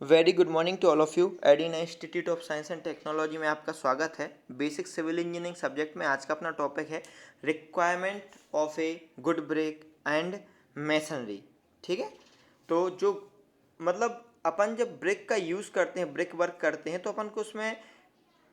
Very good morning to all of you. Adina institute of science and technology में आपका स्वागत है। बेसिक सिविल इंजीनियरिंग सब्जेक्ट में आज का अपना टॉपिक है requirement of a good brick and masonry. ठीक है, तो जो मतलब अपन जब ब्रेक का यूज़ करते हैं, ब्रेक वर्क करते हैं, तो अपन को उसमें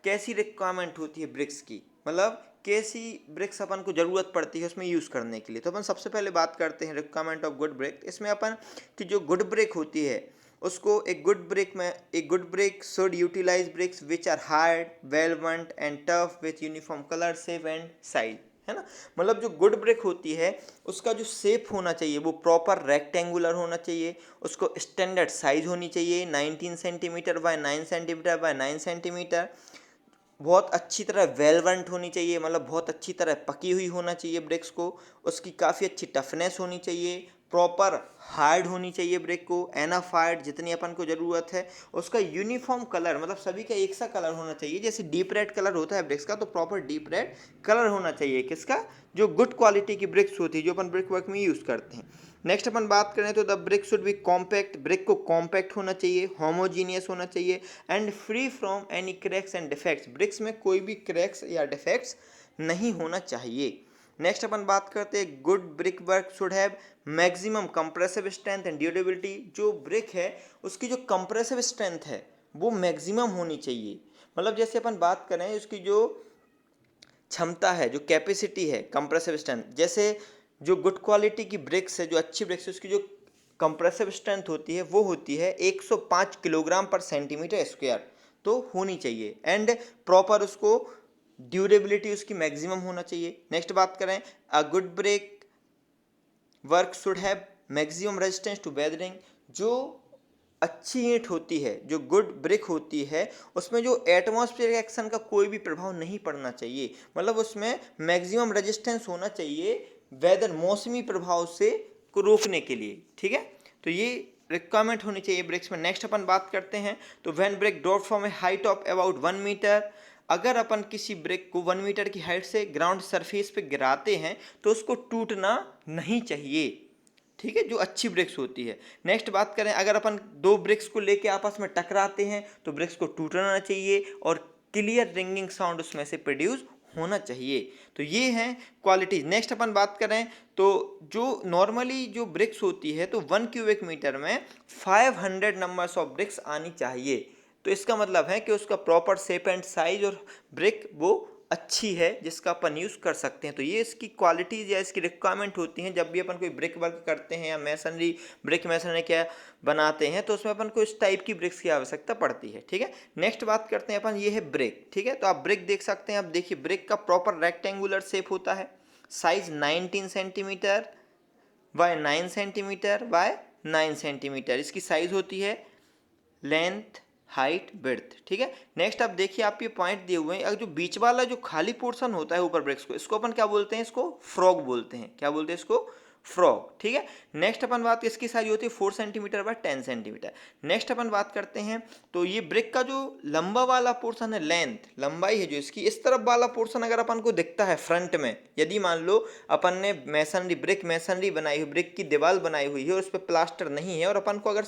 कैसी रिक्वायरमेंट होती है ब्रिक्स की, मतलब कैसी ब्रिक्स अपन को ज़रूरत पड़ती है उसमें यूज़ करने के लिए। तो अपन सबसे पहले बात करते हैं रिक्वायरमेंट ऑफ गुड ब्रेक। इसमें अपन की जो गुड ब्रेक होती है उसको एक good brick should utilise bricks which are hard, well burnt and tough with uniform colour, shape and size, है ना। मतलब जो गुड ब्रेक होती है उसका जो शेप होना चाहिए वो प्रॉपर रेक्टेंगुलर होना चाहिए, उसको स्टैंडर्ड साइज होनी चाहिए 19 centimetre bye 9 centimetre bye 9 centimetre, बहुत अच्छी तरह वेलवेंट होनी चाहिए, मतलब बहुत अच्छी तरह पकी हुई होना चाहिए ब्रिक्स को, उसकी काफ़ी अच्छी टफनेस होनी चाहिए, प्रॉपर हार्ड होनी चाहिए ब्रिक को, एनफ हार्ड जितनी अपन को ज़रूरत है। उसका यूनिफॉर्म कलर, मतलब सभी का एक सा कलर होना चाहिए। जैसे डीप रेड कलर होता है ब्रिक्स का, तो प्रॉपर डीप रेड कलर होना चाहिए किसका, जो गुड क्वालिटी की ब्रिक्स होती है जो अपन ब्रिक वर्क में यूज़ करते हैं। नेक्स्ट अपन बात करें तो the brick should be compact, brick को कॉम्पैक्ट होना चाहिए, होमोजीनियस होना चाहिए and free from any cracks and defects, bricks में कोई भी क्रैक्स या डिफेक्ट्स नहीं होना चाहिए। नेक्स्ट अपन बात करते हैं good brick work should have maximum compressive strength and durability, जो ब्रिक है उसकी जो कंप्रेसिव स्ट्रेंथ है वो मैक्सिमम होनी चाहिए। मतलब जैसे अपन बात करें उसकी जो क्षमता है, जो कैपेसिटी है कंप्रेसिव स्ट्रेंथ, जैसे जो गुड क्वालिटी की ब्रिक्स है, जो अच्छी ब्रिक्स है, उसकी जो कंप्रेसिव स्ट्रेंथ होती है वो होती है 105 किलोग्राम पर सेंटीमीटर स्क्वायर, तो होनी चाहिए। एंड प्रॉपर उसको ड्यूरेबिलिटी उसकी मैक्सिमम होना चाहिए। नेक्स्ट बात करें a good brick work should have maximum resistance to weathering, जो अच्छी ईंट होती है, जो गुड ब्रिक होती है, उसमें जो एटमॉस्फेयर एक्शन का कोई भी प्रभाव नहीं पड़ना चाहिए, मतलब उसमें मैक्सिमम रेजिस्टेंस होना चाहिए वेदर, मौसमी प्रभाव से को रोकने के लिए। ठीक है, तो ये रिक्वायरमेंट होनी चाहिए ब्रिक्स में। नेक्स्ट अपन बात करते हैं तो when brick drop from a height of about 1 metre, अगर अपन किसी ब्रिक को 1 मीटर की हाइट से ग्राउंड सरफेस पे गिराते हैं तो उसको टूटना नहीं चाहिए। ठीक है, जो अच्छी ब्रिक्स होती है। नेक्स्ट बात करें अगर अपन दो ब्रिक्स को लेके आपस में टकराते हैं तो ब्रिक्स को टूटना चाहिए और क्लियर रिंगिंग साउंड उसमें से प्रोड्यूस होना चाहिए। तो ये हैं क्वालिटीज। नेक्स्ट अपन बात करें तो जो नॉर्मली जो ब्रिक्स होती है तो 1 क्यूबिक मीटर में 500 नंबर्स ऑफ ब्रिक्स आनी चाहिए। तो इसका मतलब है कि उसका प्रॉपर शेप एंड साइज और ब्रिक वो अच्छी है जिसका अपन यूज़ कर सकते हैं। तो ये इसकी क्वालिटीज़ या इसकी रिक्वायरमेंट होती हैं जब भी अपन कोई ब्रिक वर्क करते हैं या मैसनरी ब्रिक मैसनरी क्या बनाते हैं, तो उसमें अपन को इस टाइप की ब्रिक्स की आवश्यकता पड़ती है। ठीक है, नेक्स्ट बात करते हैं अपन, ये है ब्रिक। ठीक है, तो आप ब्रिक देख सकते हैं, आप देखिए ब्रिक का प्रॉपर रेक्टेंगुलर शेप होता है, size 19 centimetre bye 9 centimetre bye 9 centimetre इसकी साइज होती है, लेंथ हाइट विड्थ। ठीक है, नेक्स्ट आप देखिए आप ये पॉइंट दिए हुए हैं, अगर जो बीच वाला जो खाली पोर्शन होता है ऊपर ब्रिक्स को, इसको अपन क्या बोलते हैं, इसको फ्रॉग बोलते हैं। क्या बोलते हैं इसको, फ्रॉग। ठीक है, नेक्स्ट अपन बात इसकी साइज होती है 4 सेंटीमीटर बाय 10 सेंटीमीटर। नेक्स्ट अपन बात करते हैं तो ये ब्रिक का जो लंबा वाला पोर्शन है, लेंथ लंबाई है जो इसकी, इस तरफ वाला पोर्शन अगर अपन को दिखता है फ्रंट में, यदि मान लो अपन ने मैसनरी ब्रिक मैसनरी बनाई हुई, ब्रिक की दीवार बनाई हुई है और उस पर प्लास्टर नहीं है और अपन को अगर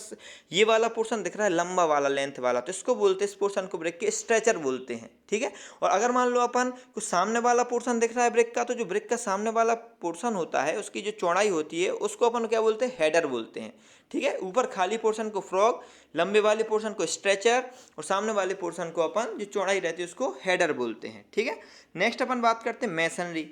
ये वाला पोर्शन दिख रहा है लंबा वाला लेंथ वाला, तो इसको बोलते हैं, इस पोर्शन को ब्रिक के स्ट्रेचर बोलते हैं। ठीक है, और अगर मान लो अपन को सामने वाला पोर्शन दिख रहा है ब्रिक का, तो जो ब्रिक का सामने वाला पोर्शन होता है उसकी जो चौड़ाई होती है उसको अपन क्या बोलते हैं, हेडर बोलते हैं। ठीक है, ऊपर खाली पोर्शन को फ्रॉग, लंबे वाले पोर्शन को स्ट्रेचर और सामने वाले पोर्शन को अपन जो चौड़ाई रहती है उसको हेडर बोलते हैं। ठीक है, नेक्स्ट अपन बात करते हैं मैसनरी।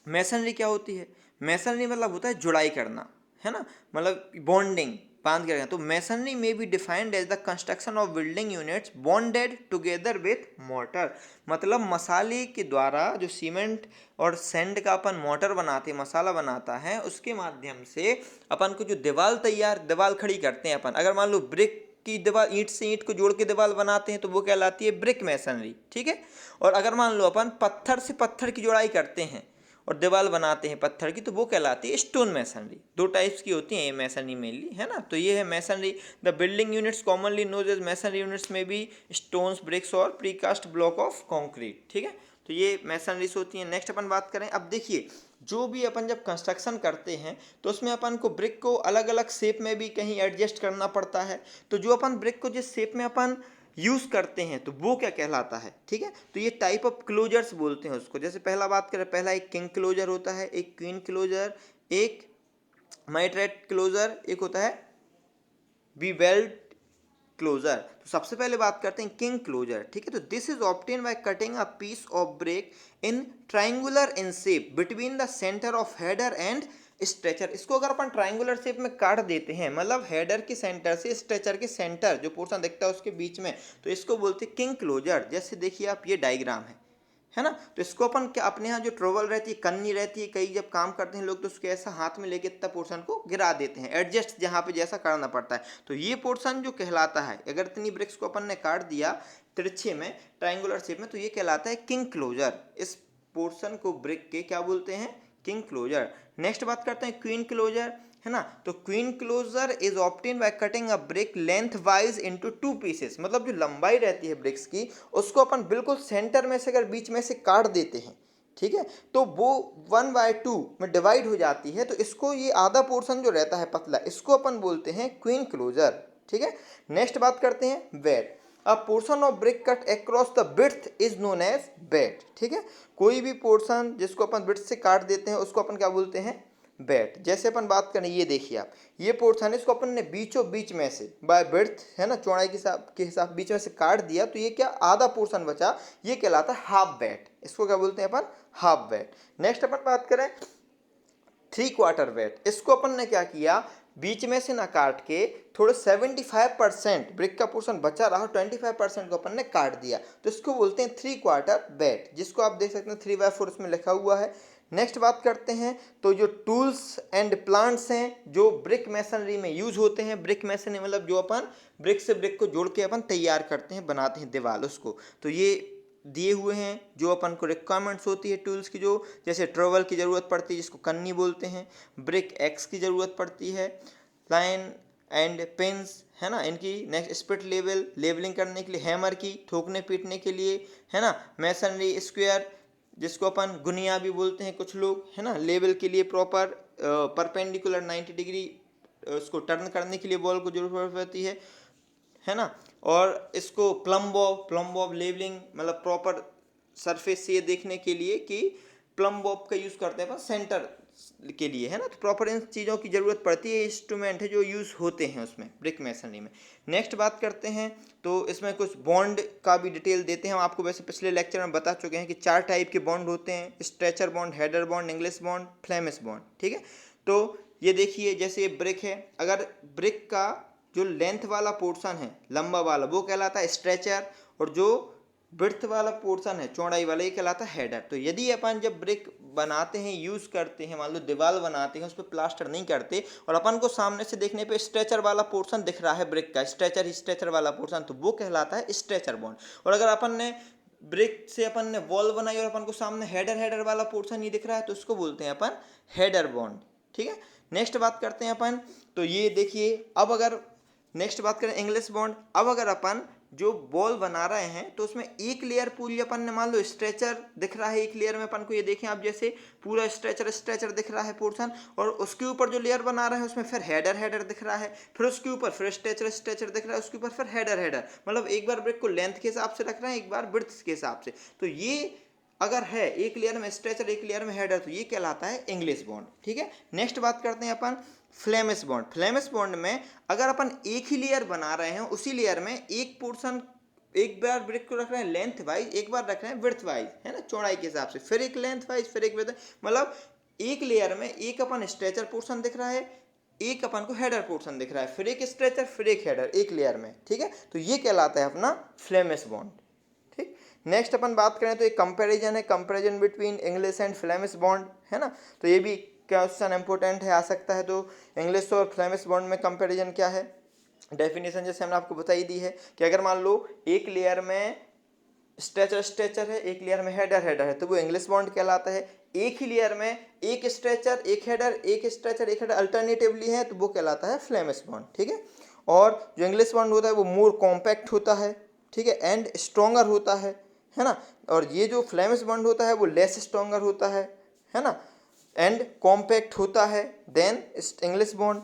मैसनरी क्या होती है, मैसनरी मतलब होता है जुड़ाई करना, है ना, मतलब बॉन्डिंग, बांध के रखना। तो मैसनरी में be defined as the construction of building units bonded together with mortar, मतलब मसाले के द्वारा जो सीमेंट और सैंड का अपन मोटर बनाते हैं, मसाला बनाता है, उसके माध्यम से अपन को जो दीवार खड़ी करते हैं अपन, अगर मान लो ब्रिक की दीवार, ईंट से ईंट को जोड़ के दीवार बनाते हैं तो वो कहलाती है ब्रिक मैसनरी। ठीक है, और अगर मान लो अपन पत्थर से पत्थर की जोड़ाई करते हैं और दीवार बनाते हैं पत्थर की, तो वो कहलाती है स्टोन मैसनरी। दो टाइप्स की होती हैं ये मैसनरी मेनली, है ना। तो ये है masonry. The building units commonly known as masonry units में भी स्टोन्स, ब्रिक्स और प्रीकास्ट ब्लॉक ऑफ कॉन्क्रीट। ठीक है, तो ये मैसनरीज होती हैं। नेक्स्ट अपन बात करें, अब देखिए जो भी अपन जब कंस्ट्रक्शन करते हैं तो उसमें अपन को ब्रिक को अलग अलग शेप में भी कहीं एडजस्ट करना पड़ता है। तो जो अपन ब्रिक को जिस शेप में अपन यूज़ करते हैं तो वो क्या कहलाता है, ठीक है। तो ये टाइप ऑफ क्लोजर्स बोलते हैं उसको। जैसे पहला बात करें, पहला एक किंग क्लोजर होता है, एक क्वीन क्लोजर, एक माइट्रेट क्लोजर, एक होता है बीवेल्ड क्लोजर। तो सबसे पहले बात करते हैं किंग क्लोजर, ठीक है। तो this is obtain by cutting a piece of brick in triangular in shape between the centre of header and stretcher. इसको अगर अपन ट्राइंगुलर शेप में काट देते हैं, मतलब हेडर के सेंटर से स्ट्रेचर के सेंटर जो पोर्शन दिखता है उसके बीच में, तो इसको बोलते हैं किंग क्लोजर। जैसे देखिए आप, ये डायग्राम है ना। तो इसको अपन क्या, अपने यहाँ जो ट्रोवल रहती है, कन्नी रहती है, कई जब काम करते हैं लोग तो उसके ऐसा हाथ में लेके इतना पोर्शन को गिरा देते हैं, एडजस्ट जहाँ पे जैसा करना पड़ता है। तो ये पोर्शन जो कहलाता है, अगर इतनी ब्रिक्स को अपन ने काट दिया तिरछे में, ट्राइंगुलर शेप में, तो ये कहलाता है किंग क्लोजर। इस पोर्शन को ब्रिक के क्या बोलते हैं, किंग क्लोजर। नेक्स्ट बात करते हैं क्वीन क्लोजर, है ना। तो queen closure is obtain by cutting a brick length wise into two pieces. मतलब जो लंबाई रहती है ब्रिक्स की, उसको अपन बिल्कुल सेंटर में से अगर बीच में से काट देते हैं, ठीक है, तो वो 1/2 में डिवाइड हो जाती है। तो इसको, ये आधा पोर्शन जो रहता है पतला, इसको अपन बोलते हैं क्वीन क्लोजर, ठीक है। नेक्स्ट बात करते हैं वेट। A portion of brick cut across the width is known as bat, ठीक है। कोई भी पोर्शन जिसको अपन विड्थ से काट देते हैं उसको अपन क्या बोलते हैं, बेट। जैसे अपन बात करें, ये देखिए आप, ये पोर्शन है, इसको अपन ने बीचों बीच में से बाय विड्थ, है ना, चौड़ाई के हिसाब बीच में से काट दिया, तो ये क्या, आधा पोर्शन बचा, ये कहलाता है हाफ बेट। इसको क्या बोलते हैं अपन, हाफ बेट। नेक्स्ट अपन बात करें 3/4 बेट। इसको अपन ने क्या किया, बीच में से ना काट के थोड़े 75% ब्रिक का पोर्शन बचा रहा, 25% को अपन ने काट दिया, तो इसको बोलते हैं 3/4 बेट, जिसको आप देख सकते हैं 3/4 इसमें लिखा हुआ है। नेक्स्ट बात करते हैं, तो जो टूल्स एंड प्लांट्स हैं जो ब्रिक मैसनरी में यूज होते हैं, ब्रिक मैसनरी मतलब जो अपन ब्रिक से ब्रिक को जोड़ के अपन तैयार करते हैं, बनाते हैं दीवार उसको, तो ये दिए हुए हैं जो अपन को रिक्वायरमेंट्स होती है टूल्स की। जो जैसे ट्रोवल की ज़रूरत पड़ती है जिसको कन्नी बोलते हैं, ब्रिक एक्स की ज़रूरत पड़ती है, लाइन एंड पिन्स, है ना, इनकी। नेक्स्ट स्पिट लेवलिंग करने के लिए, हैमर की ठोकने पीटने के लिए, है ना, मैसनरी स्क्वायर जिसको अपन गुनिया भी बोलते हैं कुछ लोग, है ना, लेवल के लिए प्रॉपर परपेंडिकुलर 90 डिग्री उसको टर्न करने के लिए बॉल को जरूरत पड़ती है ना। और इसको प्लम बॉब लेवलिंग, मतलब प्रॉपर सरफेस से ये देखने के लिए कि प्लम बॉब का यूज़ करते हैं अपन सेंटर के लिए, है ना। तो प्रॉपर इन चीज़ों की ज़रूरत पड़ती है, इंस्ट्रूमेंट है जो यूज़ होते हैं उसमें ब्रिक मैसनरी में। नेक्स्ट बात करते हैं, तो इसमें कुछ बॉन्ड का भी डिटेल देते हैं। हम आपको वैसे पिछले लेक्चर में बता चुके हैं कि 4 टाइप के बॉन्ड होते हैं, stretcher bond, header bond, English bond, Flemish bond, ठीक है। तो ये देखिए, जैसे ये ब्रिक है, अगर ब्रिक का जो लेंथ वाला पोर्शन है, लंबा वाला, वो कहलाता है स्ट्रेचर, और जो ब्रिथ वाला पोर्शन है, चौड़ाई वाला, ये कहलाता है हेडर। तो यदि अपन जब ब्रिक बनाते हैं, यूज़ करते हैं, मान लो दीवार बनाते हैं, उस पर प्लास्टर नहीं करते, और अपन को सामने से देखने पे स्ट्रेचर वाला पोर्शन दिख रहा है ब्रिक का, स्ट्रेचर वाला पोर्शन, तो वो कहलाता है स्ट्रेचर बॉन्ड। और अगर अपन ने ब्रिक से अपन ने वॉल बनाई और अपन को सामने हेडर वाला पोर्शन नहीं दिख रहा है, तो उसको बोलते हैं अपन हेडर बॉन्ड, ठीक है। नेक्स्ट बात करते हैं अपन, तो ये देखिए, अब अगर नेक्स्ट बात करें इंग्लिश बॉन्ड। अब अगर अपन जो बॉल बना रहे हैं तो उसमें एक लेयर पूरी अपन ने, मान लो स्ट्रेचर दिख रहा है एक लेयर में अपन को, ये देखें आप, जैसे पूरा स्ट्रेचर दिख रहा है पोर्शन, और उसके ऊपर जो लेयर बना रहे हैं उसमें फिर हेडर दिख रहा है, फिर उसके ऊपर फिर स्ट्रेचर दिख रहा है, उसके ऊपर फिर हेडर, मतलब एक बार ब्रिक को लेंथ के हिसाब से रख रहे हैं, एक बार ब्रेड्थ के हिसाब से। तो ये अगर है एक लेयर में स्ट्रेचर एक लेयर में हेडर, तो ये कहलाता है इंग्लिश बॉन्ड, ठीक है। नेक्स्ट बात करते हैं अपन फ्लेमिश बॉन्ड। फ्लेमिश बॉन्ड में अगर अपन एक ही लेयर बना रहे हैं, उसी लेयर में एक पोर्शन, एक बार ब्रिक को रख रहे हैं लेंथ वाइज, एक बार रख रहे हैं विड्थ वाइज, है ना, चौड़ाई के हिसाब से, फिर एक लेंथ वाइज, फिर एक विड्थ, मतलब एक लेयर में एक अपन स्ट्रेचर पोर्शन दिख रहा है, एक अपन को हेडर पोर्शन दिख रहा है, फिर एक स्ट्रेचर फिर एक हेडर, एक लेयर में, ठीक है। तो ये कहलाता है अपना फ्लेमिश बॉन्ड, ठीक। नेक्स्ट अपन बात करें तो एक कंपैरिजन है, comparison between English and Flemish bond, है ना। तो ये भी क्वेश्चन इंपॉर्टेंट है, आ सकता है। तो इंग्लिश और फ्लेमिश बॉन्ड में कंपैरिजन क्या है, डेफिनेशन जैसे हमने आपको बताई दी है कि अगर मान लो एक लेयर में स्ट्रेचर है, एक लेयर में हेडर है, तो वो इंग्लिश बॉन्ड कहलाता है। एक ही लेयर में एक स्ट्रेचर एक हेडर, एक स्ट्रेचर एक हेडर अल्टरनेटिवली है, तो वो कहलाता है फ्लेमिश बॉन्ड, ठीक है। और जो इंग्लिश बॉन्ड होता है वो मोर कॉम्पैक्ट होता है, ठीक है, एंड स्ट्रॉन्गर होता है ना। और ये जो फ्लेमिश बॉन्ड होता है वो लेस स्ट्रॉन्गर होता है ना। एंड कॉम्पैक्ट होता है देन इंग्लिश बॉन्ड।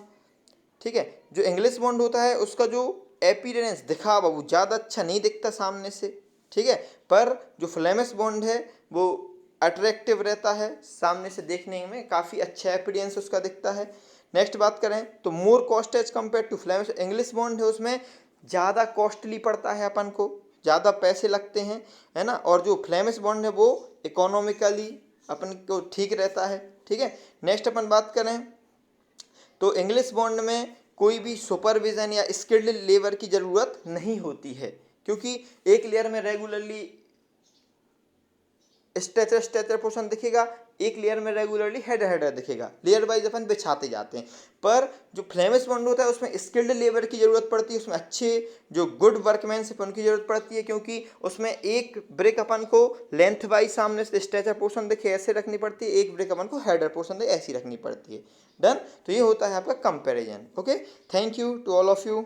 ठीक है, जो इंग्लिश बॉन्ड होता है उसका जो एपियरेंस दिखावा वो ज़्यादा अच्छा नहीं दिखता सामने से। ठीक है, पर जो फ्लेमिश बॉन्ड है वो अट्रैक्टिव रहता है, सामने से देखने में काफ़ी अच्छा एपियरेंस उसका दिखता है। नेक्स्ट बात करें तो more cost as compare to Flemish, English bond है उसमें ज़्यादा कॉस्टली पड़ता है अपन को, ज़्यादा पैसे लगते हैं, है ना। और जो फ्लेमिश बॉन्ड है वो इकोनॉमिकली अपन को ठीक रहता है। ठीक है, नेक्स्ट अपन बात करें तो इंग्लिश बॉन्ड में कोई भी सुपरविजन या स्किल्ड लेबर की ज़रूरत नहीं होती है, क्योंकि एक लेयर में रेगुलरली स्ट्रेचर पोर्शन दिखेगा, एक लेयर में रेगुलरली हेडर दिखेगा, लेयर वाइज अपन बिछाते जाते हैं। पर जो फ्लेमिश बॉन्ड होता है उसमें स्किल्ड लेबर की ज़रूरत पड़ती है, उसमें अच्छे जो गुड वर्कमैनशिप उनकी ज़रूरत पड़ती है, क्योंकि उसमें एक ब्रिक अपन को लेंथ वाइज सामने से स्ट्रेचर पोर्शन दिखे ऐसे रखनी पड़ती है, एक ब्रिक अपन को हेडर पोर्शन दिखे ऐसी रखनी पड़ती है। डन। तो ये होता है आपका comparison. Okay, thank you to all of you.